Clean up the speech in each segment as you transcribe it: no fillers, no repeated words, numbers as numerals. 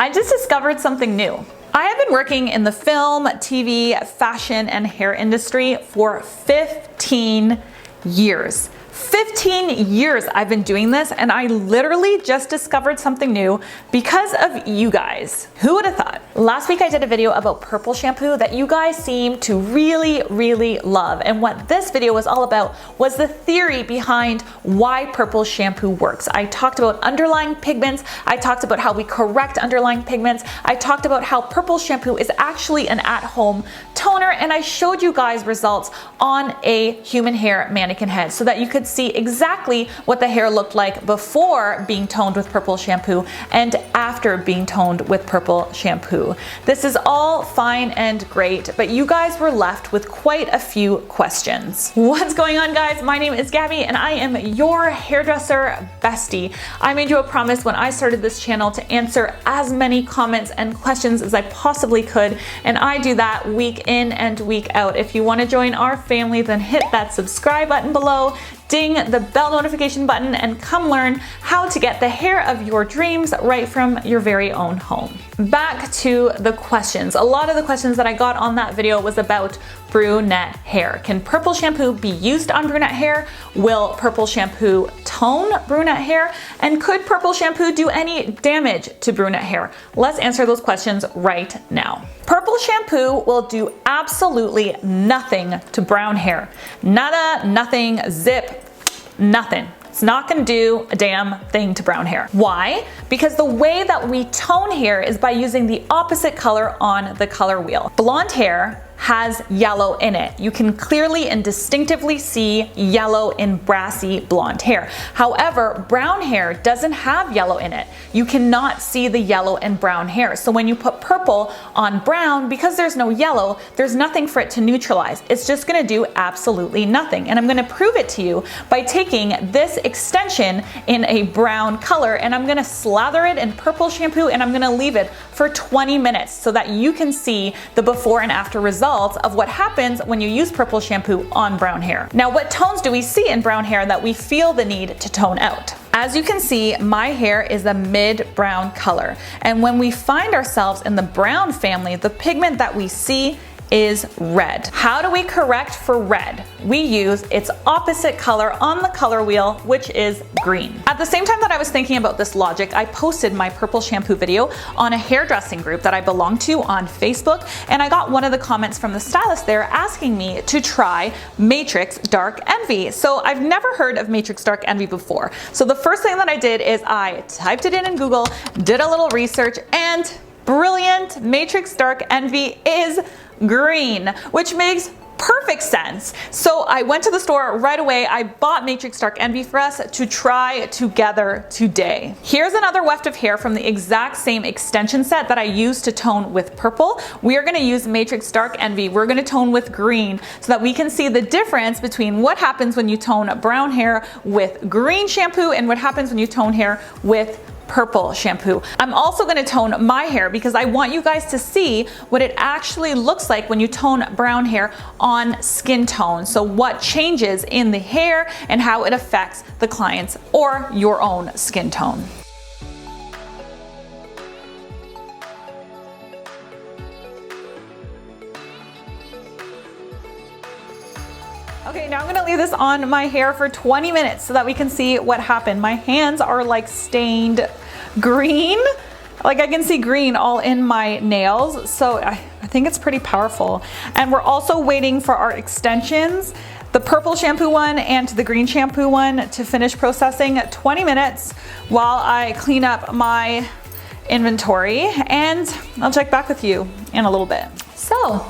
I just discovered something new. I have been working in the film, TV, fashion, and hair industry for 15 years. 15 years I've been doing this, and I literally just discovered something new because of you guys. Who would have thought? Last week I did a video about purple shampoo that you guys seem to really love, and what this video was all about was the theory behind why purple shampoo works. I talked about underlying pigments, I talked about how we correct underlying pigments, I talked about how purple shampoo is actually an at-home toner, and I showed you guys results on a human hair mannequin head so that you could see exactly what the hair looked like before being toned with purple shampoo and after being toned with purple shampoo. This is all fine and great, but you guys were left with quite a few questions. What's going on, guys? My name is Gabby and I am your hairdresser bestie. I made you a promise when I started this channel to answer as many comments and questions as I possibly could, and I do that week in and week out. If you want to join our family, then hit that subscribe button below, ding the bell notification button, and come learn how to get the hair of your dreams right from your very own home. Back to the questions. A lot of the questions that I got on that video was about brunette hair. Can purple shampoo be used on brunette hair? Will purple shampoo tone brunette hair? And could purple shampoo do any damage to brunette hair? Let's answer those questions right now. Purple shampoo will do absolutely nothing to brown hair. Nada, nothing, zip, nothing. It's not gonna do a damn thing to brown hair. Why? Because the way that we tone hair is by using the opposite color on the color wheel. Blonde hair has yellow in it. You can clearly and distinctively see yellow in brassy blonde hair. However, brown hair doesn't have yellow in it. You cannot see the yellow in brown hair. So when you put purple on brown, because there's no yellow, there's nothing for it to neutralize. It's just gonna do absolutely nothing. And I'm gonna prove it to you by taking this extension in a brown color, and I'm gonna slather it in purple shampoo, and I'm gonna leave it for 20 minutes so that you can see the before and after results of what happens when you use purple shampoo on brown hair. Now, what tones do we see in brown hair that we feel the need to tone out? As you can see, my hair is a mid-brown color. And when we find ourselves in the brown family, the pigment that we see is red. How do we correct for red? We use its opposite color on the color wheel, which is green. At the same time that I was thinking about this logic, I posted my purple shampoo video on a hairdressing group that I belong to on Facebook, and I got one of the comments from the stylist there asking me to try Matrix Dark Envy. So I've never heard of Matrix Dark Envy before. So the first thing that I did is I typed it in Google, did a little research, and brilliant, Matrix Dark Envy is green, which makes perfect sense. So I went to the store right away. I bought Matrix Dark Envy for us to try together today. Here's another weft of hair from the exact same extension set that I used to tone with purple. We are going to use Matrix Dark Envy. We're going to tone with green so that we can see the difference between what happens when you tone brown hair with green shampoo and what happens when you tone hair with purple shampoo. I'm also going to tone my hair because I want you guys to see what it actually looks like when you tone brown hair on skin tone. So what changes in the hair and how it affects the client's or your own skin tone. Okay, now I'm gonna leave this on my hair for 20 minutes so that we can see what happened. My hands are like stained green. Like I can see green all in my nails. So I think it's pretty powerful. And we're also waiting for our extensions, the purple shampoo one and the green shampoo one, to finish processing. 20 minutes while I clean up my inventory, and I'll check back with you in a little bit. So,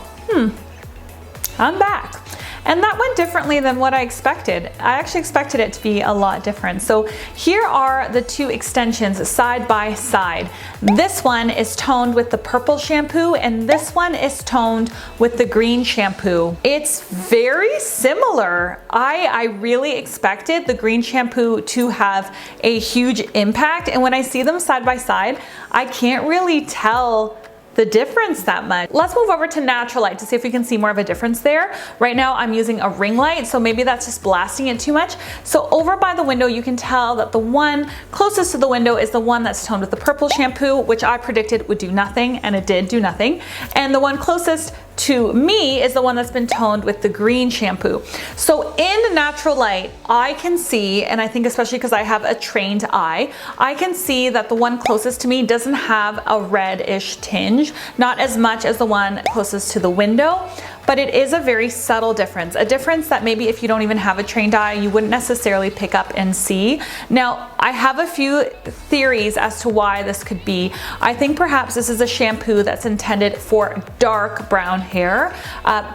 I'm back. And that went differently than what I expected. I actually expected it to be a lot different. So here are the two extensions side by side. This one is toned with the purple shampoo and this one is toned with the green shampoo. It's very similar. I really expected the green shampoo to have a huge impact, and when I see them side by side, I can't really tell the difference that much. Let's move over to natural light to see if we can see more of a difference there. Right now I'm using a ring light, so maybe that's just blasting it too much. So over by the window, you can tell that the one closest to the window is the one that's toned with the purple shampoo, which I predicted would do nothing, and it did do nothing. And the one closest to me is the one that's been toned with the green shampoo. So in natural light, I can see, and I think especially because I have a trained eye, I can see that the one closest to me doesn't have a reddish tinge, not as much as the one closest to the window. But it is a very subtle difference, a difference that maybe if you don't even have a trained eye, you wouldn't necessarily pick up and see. Now, I have a few theories as to why this could be. I think perhaps this is a shampoo that's intended for dark brown hair.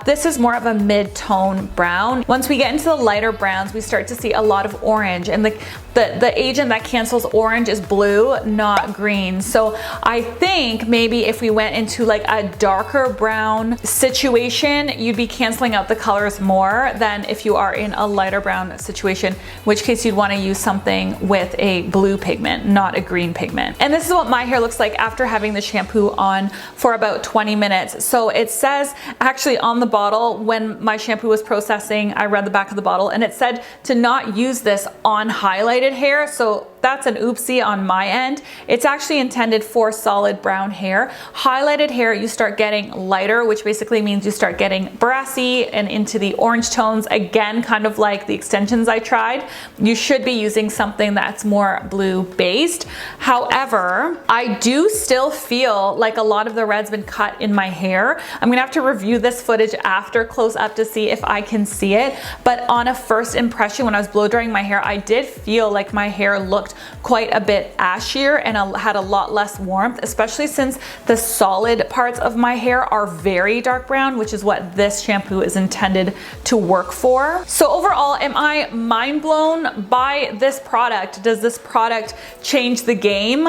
This is more of a mid-tone brown. Once we get into the lighter browns, we start to see a lot of orange, and the agent that cancels orange is blue, not green. So I think maybe if we went into like a darker brown situation, you'd be canceling out the colors more than if you are in a lighter brown situation, in which case you'd want to use something with a blue pigment, not a green pigment. And this is what my hair looks like after having the shampoo on for about 20 minutes. So it says actually on the bottle, when my shampoo was processing, I read the back of the bottle and it said to not use this on highlighted hair. So that's an oopsie on my end. It's actually intended for solid brown hair. Highlighted hair, you start getting lighter, which basically means you start getting brassy and into the orange tones. Again, kind of like the extensions I tried. You should be using something that's more blue based. However, I do still feel like a lot of the red's been cut in my hair. I'm gonna have to review this footage after close up to see if I can see it. But on a first impression, when I was blow drying my hair, I did feel like my hair looked quite a bit ashier and had a lot less warmth, especially since the solid parts of my hair are very dark brown, which is what this shampoo is intended to work for. So overall, am I mind blown by this product? Does this product change the game?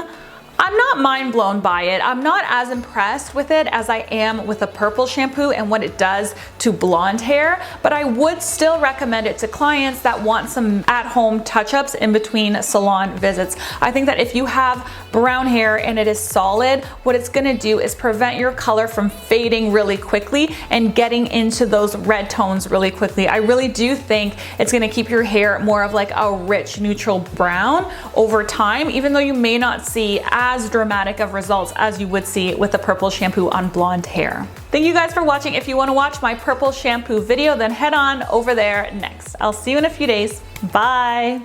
I'm not mind blown by it. I'm not as impressed with it as I am with a purple shampoo and what it does to blonde hair, but I would still recommend it to clients that want some at-home touch-ups in between salon visits. I think that if you have brown hair and it is solid, what it's gonna do is prevent your color from fading really quickly and getting into those red tones really quickly. I really do think it's gonna keep your hair more of like a rich neutral brown over time, even though you may not see as dramatic of results as you would see with a purple shampoo on blonde hair. Thank you guys for watching. If you want to watch my purple shampoo video, then head on over there next. I'll see you in a few days. Bye.